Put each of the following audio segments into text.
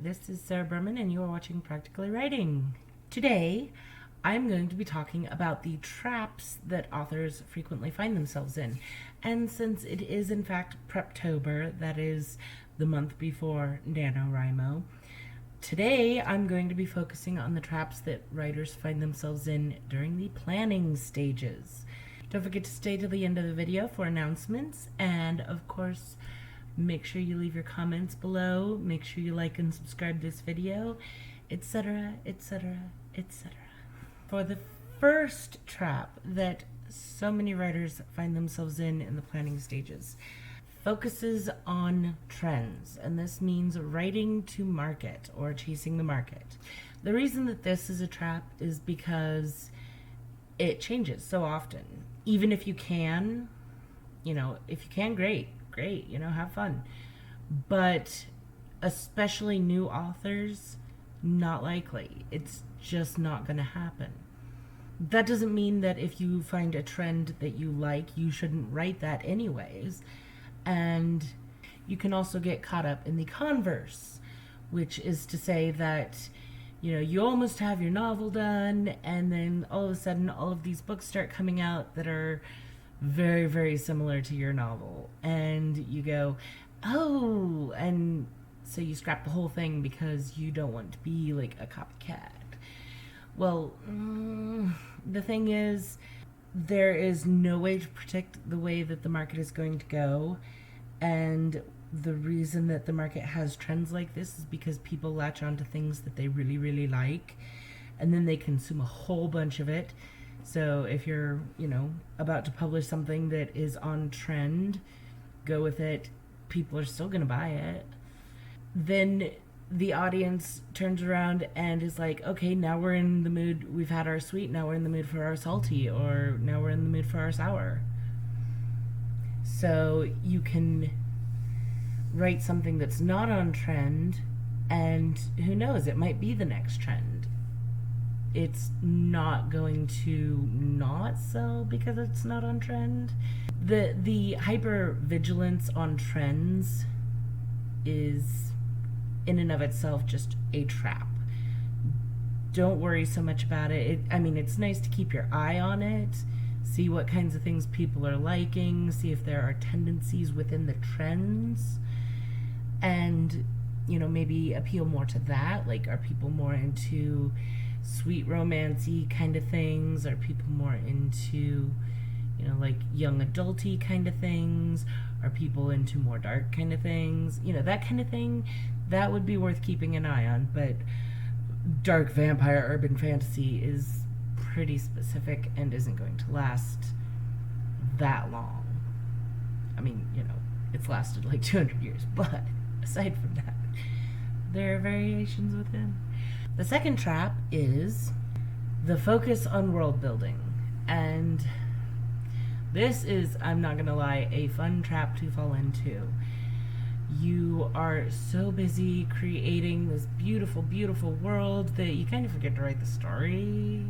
this is Sarah Berman and you are watching Practically Writing. Today, I'm going to be talking about the traps that authors frequently find themselves in. And since it is in fact Preptober, that is the month before NaNoWriMo, today I'm going to be focusing on the traps that writers find themselves in during the planning stages. Don't forget to stay to the end of the video for announcements, and of course, make sure you leave your comments below, make sure you like and subscribe to this video, etc., etc., etc. For the first trap that so many writers find themselves in the planning stages, focuses on trends, and this means writing to market or chasing the market. The reason that this is a trap is because it changes so often. Even if you can, if you can, great, have fun. But especially new authors, not likely. It's just not going to happen. That doesn't mean that if you find a trend that you like, you shouldn't write that anyways. And you can also get caught up in the converse, which is to say that, you almost have your novel done, and then all of a sudden all of these books start coming out that are very, very similar to your novel, and you go, oh, and so you scrap the whole thing because you don't want to be like a copycat. Well, the thing is, there is no way to predict the way that the market is going to go, and the reason that the market has trends like this is because people latch on to things that they really, really like, and then they consume a whole bunch of it. So if you're, about to publish something that is on trend, go with it. People are still going to buy it. Then the audience turns around and is like, okay, now we're in the mood. We've had our sweet. Now we're in the mood for our salty, or now we're in the mood for our sour. So you can write something that's not on trend, and who knows, it might be the next trend. It's not going to not sell because it's not on trend. The hyper vigilance on trends is in and of itself just a trap. Don't worry so much about it. It's nice to keep your eye on it, see what kinds of things people are liking, see if there are tendencies within the trends, and maybe appeal more to that. Like, are people more into sweet romancy kind of things? Are people more into like young adulty kind of things? Are people into more dark kind of things? That kind of thing, that would be worth keeping an eye on. But dark vampire urban fantasy is pretty specific and isn't going to last that long. It's lasted like 200 years, but aside from that, there are variations within. The second trap is the focus on world building. And this is, I'm not gonna lie, a fun trap to fall into. You are so busy creating this beautiful, beautiful world that you kind of forget to write the story.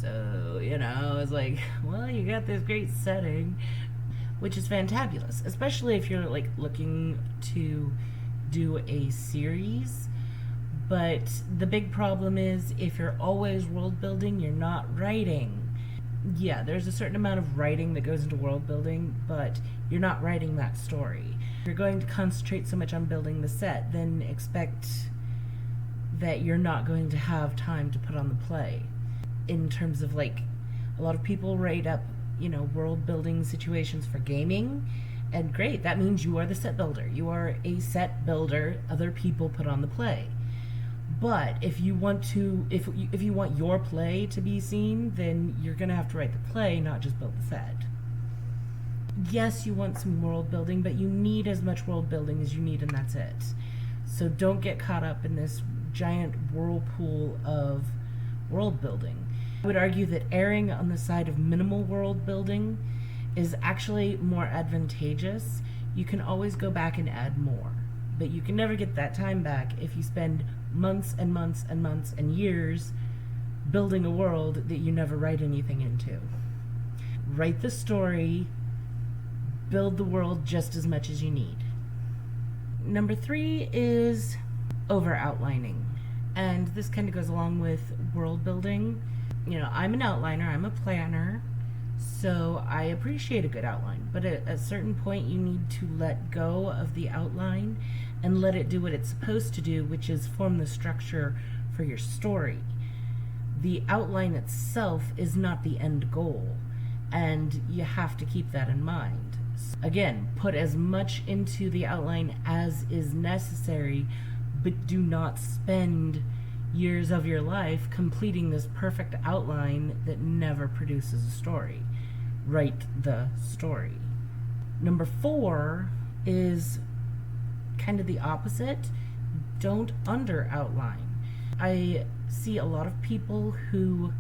So, it's like, well, you got this great setting, which is fantabulous, especially if you're like looking to do a series. But the big problem is, if you're always world building, you're not writing. Yeah, there's a certain amount of writing that goes into world building, but you're not writing that story. If you're going to concentrate so much on building the set, then expect that you're not going to have time to put on the play. In terms of, like, a lot of people write up, world building situations for gaming, and great, that means you are the set builder. You are a set builder, other people put on the play. But if you want your play to be seen, then you're gonna have to write the play, not just build the set. Yes, you want some world building, but you need as much world building as you need, and that's it. So don't get caught up in this giant whirlpool of world building. I would argue that erring on the side of minimal world building is actually more advantageous. You can always go back and add more, but you can never get that time back if you spend months and months and months and years building a world that you never write anything into. Write the story, build the world just as much as you need. Number 3 is over outlining. And this kind of goes along with world building. I'm an outliner, I'm a planner, so I appreciate a good outline. But at a certain point, you need to let go of the outline and let it do what it's supposed to do, which is form the structure for your story. The outline itself is not the end goal, and you have to keep that in mind. Again, put as much into the outline as is necessary, but do not spend years of your life completing this perfect outline that never produces a story. Write the story. Number 4 is kind of the opposite. Don't under outline. I see a lot of people who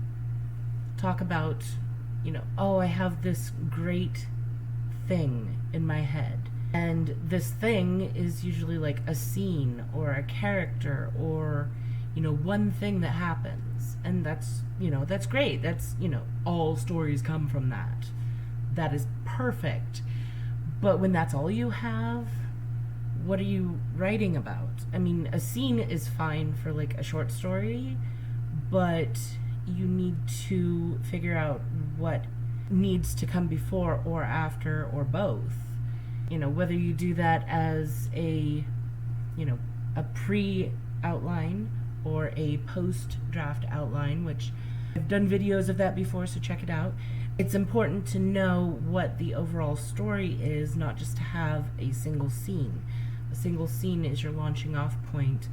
talk about, oh, I have this great thing in my head. And this thing is usually like a scene or a character or, one thing that happens. And that's great. That's, all stories come from that. That is perfect. But when that's all you have, what are you writing about? I mean, a scene is fine for like a short story, but you need to figure out what needs to come before or after or both. Whether you do that as a pre-outline or a post-draft outline, which I've done videos of that before, so check it out. It's important to know what the overall story is, not just to have a single scene. A single scene is your launching off point,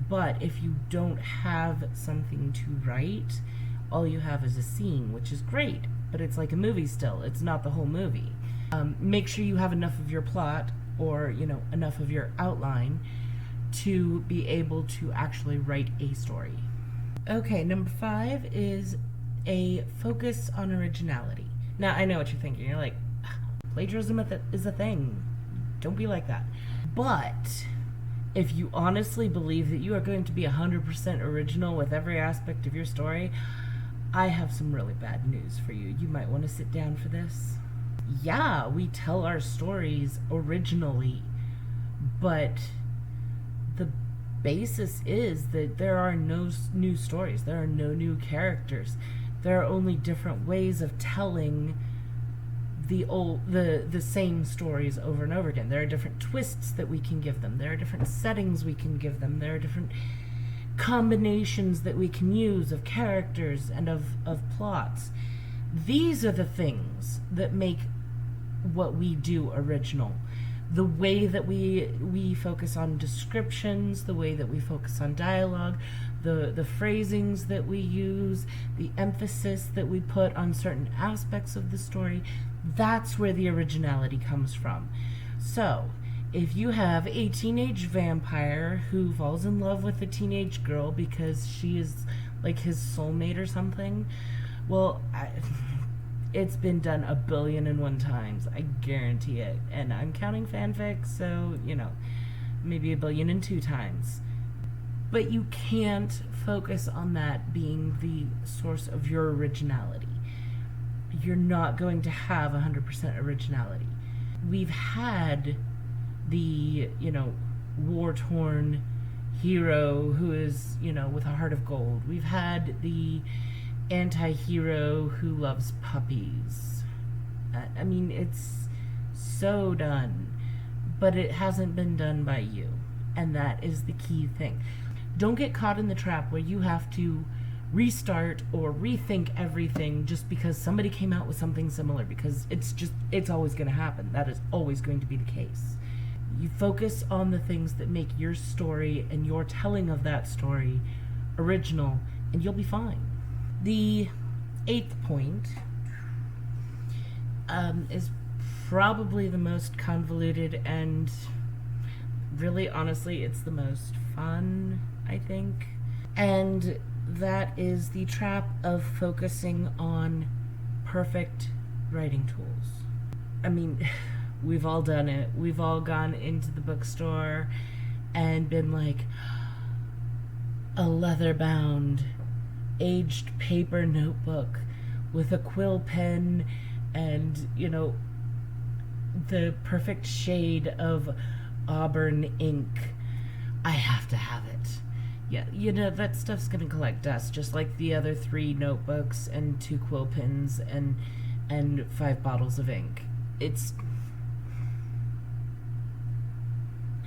but if you don't have something to write, all you have is a scene, which is great, but it's like a movie still. It's not the whole movie. Make sure you have enough of your plot or, enough of your outline to be able to actually write a story. Okay, number 5 is a focus on originality. Now, I know what you're thinking. You're like, plagiarism is a thing. Don't be like that. But if you honestly believe that you are going to be 100% original with every aspect of your story, I have some really bad news for you. You might want to sit down for this. Yeah, we tell our stories originally, but the basis is that there are no new stories. There are no new characters. There are only different ways of telling the same stories over and over again. There are different twists that we can give them. There are different settings we can give them. There are different combinations that we can use of characters and of plots. These are the things that make what we do original. The way that we focus on descriptions, the way that we focus on dialogue, the phrasings that we use, the emphasis that we put on certain aspects of the story, that's where the originality comes from. So, if you have a teenage vampire who falls in love with a teenage girl because she is like his soulmate or something, well, it's been done 1,000,000,001 times. I guarantee it. And I'm counting fanfic, so, maybe 1,000,002 times. But you can't focus on that being the source of your originality. You're not going to have 100% originality. We've had the, war-torn hero who is, with a heart of gold. We've had the anti-hero who loves puppies. I mean, it's so done, but it hasn't been done by you, and that is the key thing. Don't get caught in the trap where you have to restart or rethink everything just because somebody came out with something similar, because it's always going to happen. That is always going to be the case. You focus on the things that make your story and your telling of that story original, and you'll be fine. The 8th point is probably the most convoluted, and really, honestly, it's the most fun, I think. And that is the trap of focusing on perfect writing tools. I mean, we've all done it. We've all gone into the bookstore and been like, a leather-bound, aged paper notebook with a quill pen and, the perfect shade of auburn ink I have to have it. Yeah, that stuff's gonna collect dust, just like the other 3 notebooks and 2 quill pens and 5 bottles of ink.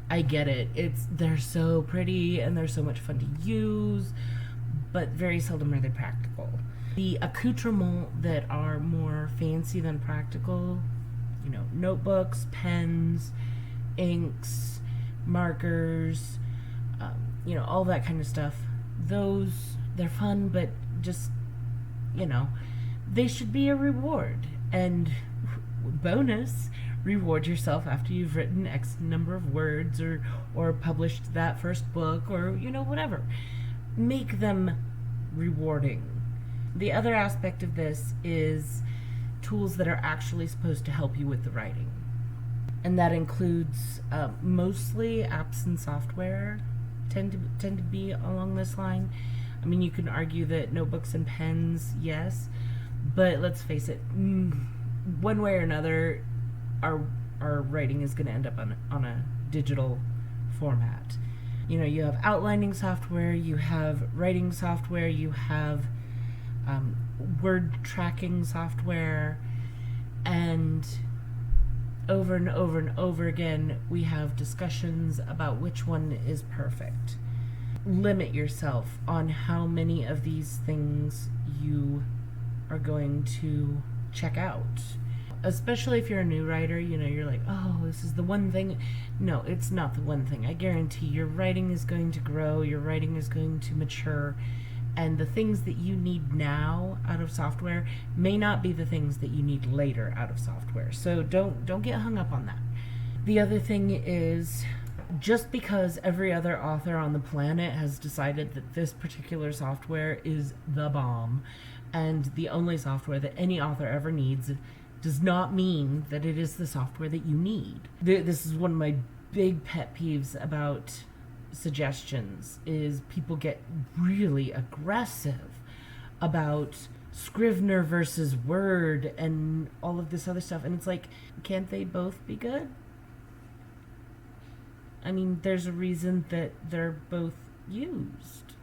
I get it. They're so pretty and they're so much fun to use, but very seldom are they practical. The accoutrements that are more fancy than practical, notebooks, pens, inks, markers, all that kind of stuff. They're fun, but just, they should be a reward. And bonus, reward yourself after you've written X number of words or published that first book or, whatever. Make them rewarding. The other aspect of this is tools that are actually supposed to help you with the writing. And that includes mostly apps and software tend to be along this line. I mean, you can argue that notebooks and pens, yes, but let's face it, one way or another, our writing is going to end up on a digital format. You have outlining software, you have writing software, you have word tracking software, and over and over and over again, we have discussions about which one is perfect. Limit yourself on how many of these things you are going to check out. Especially if you're a new writer, you're like, oh, this is the one thing. No, it's not the one thing. I guarantee your writing is going to grow, your writing is going to mature, and the things that you need now out of software may not be the things that you need later out of software. So don't get hung up on that. The other thing is, just because every other author on the planet has decided that this particular software is the bomb and the only software that any author ever needs, does not mean that it is the software that you need. This is one of my big pet peeves about suggestions, is people get really aggressive about Scrivener versus Word and all of this other stuff, and it's like, can't they both be good? I mean, there's a reason that they're both used.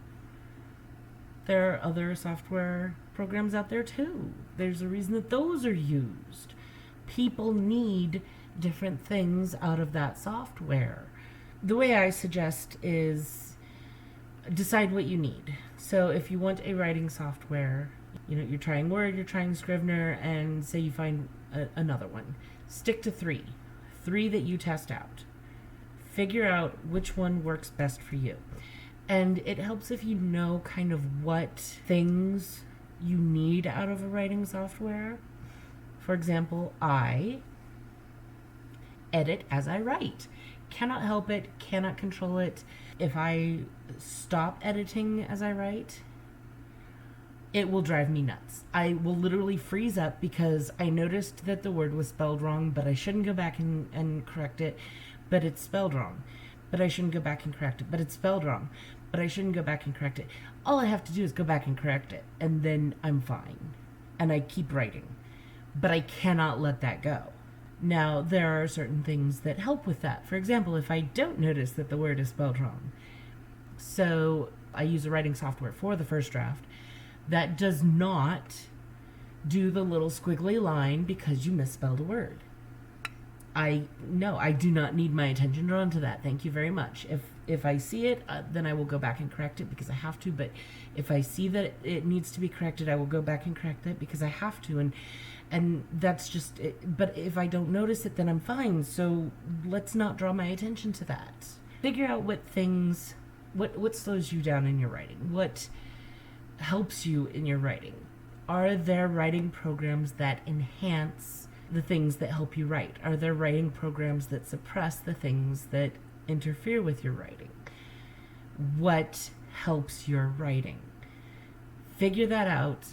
There are other software programs out there too. There's a reason that those are used. People need different things out of that software. The way I suggest is decide what you need. So if you want a writing software, you're trying Word, you're trying Scrivener, and say you find another one. Stick to 3 that you test out. Figure out which one works best for you. And it helps if you know kind of what things you need out of a writing software. For example, I edit as I write. Cannot help it, cannot control it. If I stop editing as I write, it will drive me nuts. I will literally freeze up because I noticed that the word was spelled wrong, but I shouldn't go back and correct it, but it's spelled wrong. But I shouldn't go back and correct it, but it's spelled wrong. But I shouldn't go back and correct it. All I have to do is go back and correct it, and then I'm fine. And I keep writing. But I cannot let that go. Now, there are certain things that help with that. For example, if I don't notice that the word is spelled wrong, so I use a writing software for the first draft that does not do the little squiggly line because you misspelled a word. I do not need my attention drawn to that. Thank you very much. If I see it, then I will go back and correct it because I have to. But if I see that it needs to be corrected, I will go back and correct it because I have to. And that's just it. But if I don't notice it, then I'm fine. So let's not draw my attention to that. Figure out what things, what slows you down in your writing. What helps you in your writing. Are there writing programs that enhance the things that help you write? Are there writing programs that suppress the things that interfere with your writing? What helps your writing? Figure that out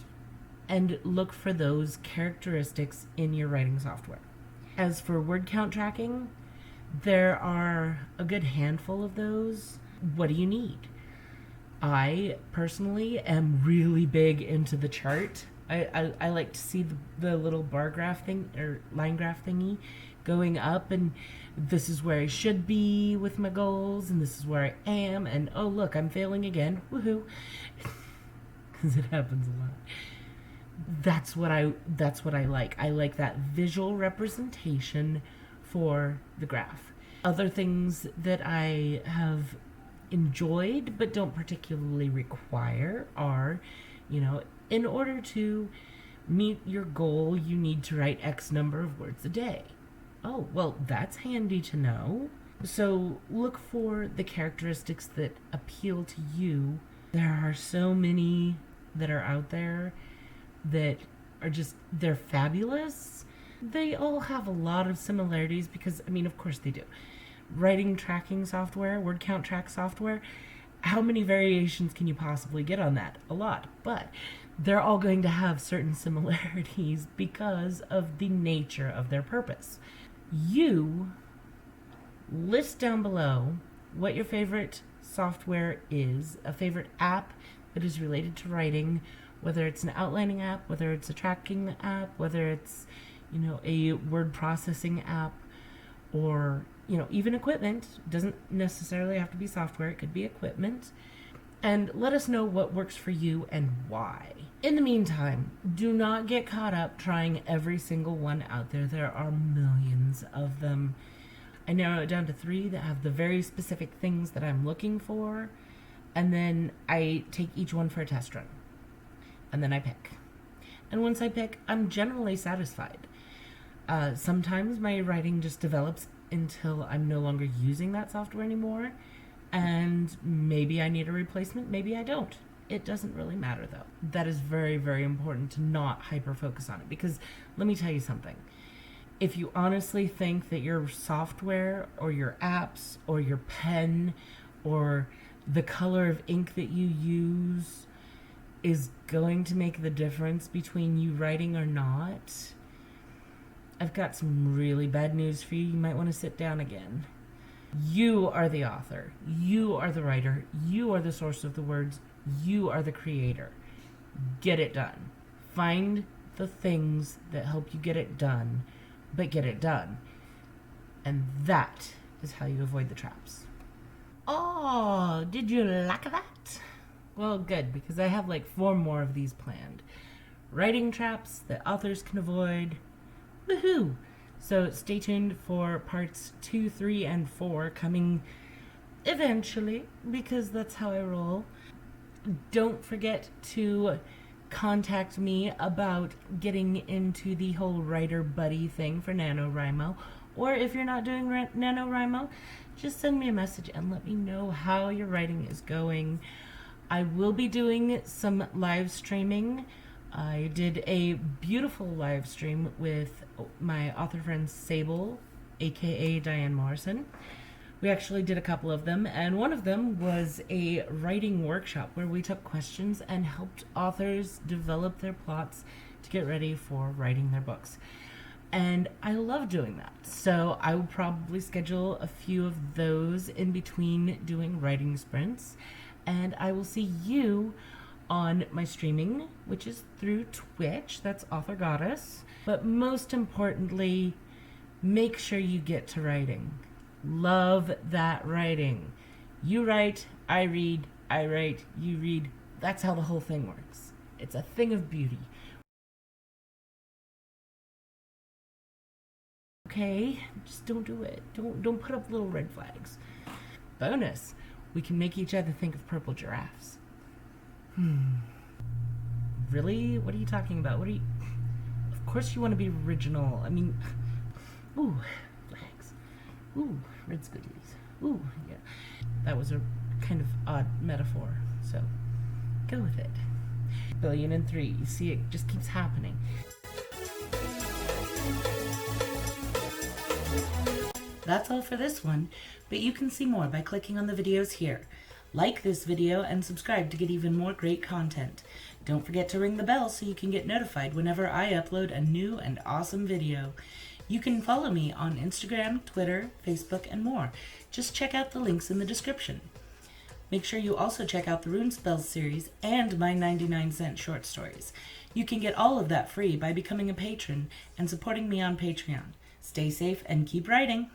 and look for those characteristics in your writing software. As for word count tracking, there are a good handful of those. What do you need? I personally am really big into the chart. I like to see the little bar graph thing or line graph thingy going up, and this is where I should be with my goals, and this is where I am, and oh look, I'm failing again. Woohoo. Because it happens a lot. That's what I like. I like that visual representation for the graph. Other things that I have enjoyed but don't particularly require are, in order to meet your goal, you need to write X number of words a day. Oh, well, that's handy to know. So look for the characteristics that appeal to you. There are so many that are out there that are they're fabulous. They all have a lot of similarities because, of course they do. Writing tracking software, word count track software, how many variations can you possibly get on that? A lot. But they're all going to have certain similarities because of the nature of their purpose. You list down below what your favorite software is, a favorite app that is related to writing, whether it's an outlining app, whether it's a tracking app, whether it's, a word processing app, or, even equipment. It doesn't necessarily have to be software, it could be equipment. And let us know what works for you and why. In the meantime, do not get caught up trying every single one out there. There are millions of them. I narrow it down to 3 that have the very specific things that I'm looking for, and then I take each one for a test run. And then I pick. And once I pick, I'm generally satisfied. Sometimes my writing just develops until I'm no longer using that software anymore, and maybe I need a replacement, maybe I don't. It doesn't really matter though. That is very, very important to not hyper-focus on it, because let me tell you something. If you honestly think that your software or your apps or your pen or the color of ink that you use is going to make the difference between you writing or not, I've got some really bad news for you. You might want to sit down again. You are the author. You are the writer. You are the source of the words. You are the creator. Get it done. Find the things that help you get it done, but get it done. And that is how you avoid the traps. Oh, did you like that? Well, good, because I have like 4 more of these planned. Writing traps that authors can avoid. Woohoo! So stay tuned for parts 2, 3, and 4 coming eventually, because that's how I roll. Don't forget to contact me about getting into the whole writer buddy thing for NaNoWriMo. Or if you're not doing NaNoWriMo, just send me a message and let me know how your writing is going. I will be doing some live streaming. I did a beautiful live stream with my author friend Sable, aka Diane Morrison. We actually did a couple of them, and one of them was a writing workshop where we took questions and helped authors develop their plots to get ready for writing their books. And I love doing that. So I will probably schedule a few of those in between doing writing sprints. And I will see you on my streaming, which is through Twitch. That's Author Goddess. But most importantly, make sure you get to writing. Love that writing. You write, I read, I write, you read. That's how the whole thing works. It's a thing of beauty. Okay, just don't do it. Don't put up little red flags. Bonus, we can make each other think of purple giraffes. Really? What are you talking about? Of course you want to be original. Ooh, flags. Ooh, red squigglies. Ooh, yeah. That was a kind of odd metaphor, so go with it. 1,000,000,003. You see, it just keeps happening. That's all for this one, but you can see more by clicking on the videos here. Like this video and subscribe to get even more great content. Don't forget to ring the bell so you can get notified whenever I upload a new and awesome video. You can follow me on Instagram, Twitter, Facebook, and more. Just check out the links in the description. Make sure you also check out the Rune Spells series and my 99-cent short stories. You can get all of that free by becoming a patron and supporting me on Patreon. Stay safe and keep writing.